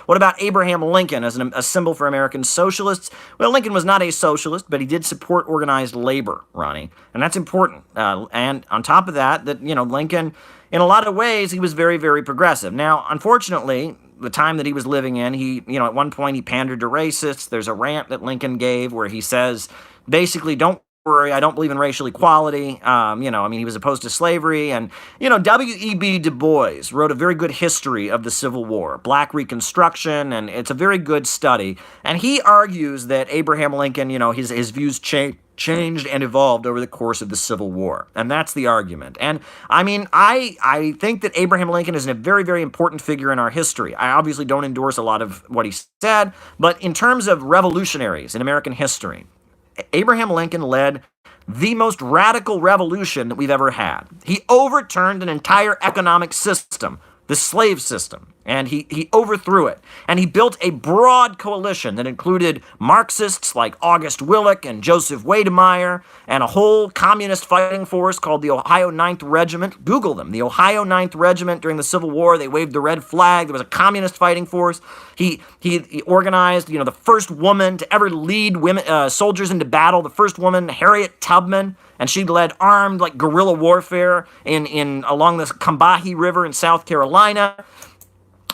What about Abraham Lincoln as a symbol for American socialists? Well, Lincoln was not a socialist, but he did support organized labor, Ronnie, and that's important. And on top of that, Lincoln, in a lot of ways, he was very, very progressive. Now, unfortunately, the time that he was living in, at one point he pandered to racists. There's a rant that Lincoln gave where he says, basically, don't worry, I don't believe in racial equality. He was opposed to slavery. And, W.E.B. Du Bois wrote a very good history of the Civil War, Black Reconstruction, and it's a very good study. And he argues that Abraham Lincoln, his views changed and evolved over the course of the Civil War. And that's the argument. And I think that Abraham Lincoln is a very, very important figure in our history. I obviously don't endorse a lot of what he said, but in terms of revolutionaries in American history, Abraham Lincoln led the most radical revolution that we've ever had. He overturned an entire economic system, the slave system, and he overthrew it. And he built a broad coalition that included Marxists like August Willich and Joseph Wedemeyer, and a whole communist fighting force called the Ohio 9th Regiment. Google them. The Ohio 9th Regiment during the Civil War, they waved the red flag. There was a communist fighting force. He organized, the first woman to ever lead women soldiers into battle, the first woman, Harriet Tubman, and she led armed guerrilla warfare along the Combahee River in South Carolina.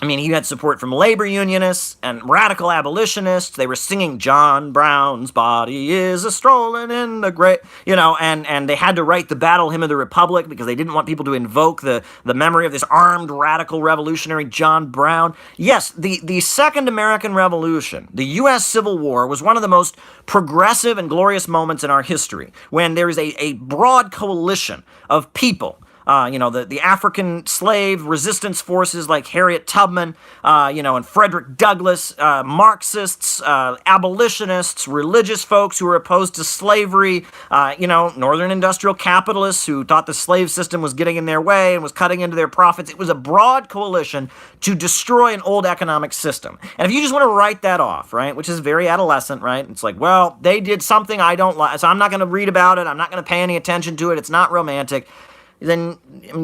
He had support from labor unionists and radical abolitionists. They were singing John Brown's body is a-strolling in the great, and they had to write the Battle Hymn of the Republic because they didn't want people to invoke the memory of this armed radical revolutionary John Brown. Yes, the Second American Revolution, the U.S. Civil War, was one of the most progressive and glorious moments in our history when there is a broad coalition of people, the African slave resistance forces like Harriet Tubman, and Frederick Douglass, Marxists, abolitionists, religious folks who were opposed to slavery, northern industrial capitalists who thought the slave system was getting in their way and was cutting into their profits. It was a broad coalition to destroy an old economic system. And if you just want to write that off, right, which is very adolescent, right, it's like, well, they did something I don't like, so I'm not going to read about it, I'm not going to pay any attention to it, it's not romantic, then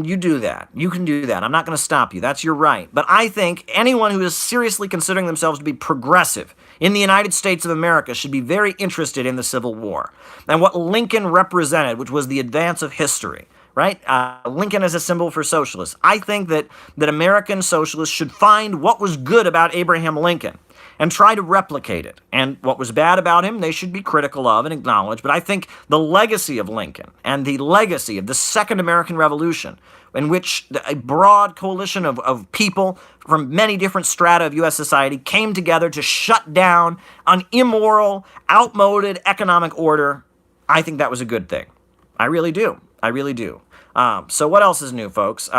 you do that. You can do that. I'm not going to stop you. That's your right. But I think anyone who is seriously considering themselves to be progressive in the United States of America should be very interested in the Civil War and what Lincoln represented, which was the advance of history, right? Lincoln as a symbol for socialists. I think that American socialists should find what was good about Abraham Lincoln and try to replicate it. And what was bad about him, they should be critical of and acknowledge. But I think the legacy of Lincoln and the legacy of the Second American Revolution, in which a broad coalition of people from many different strata of U.S. society came together to shut down an immoral, outmoded economic order, I think that was a good thing. I really do. I really do. So what else is new, folks?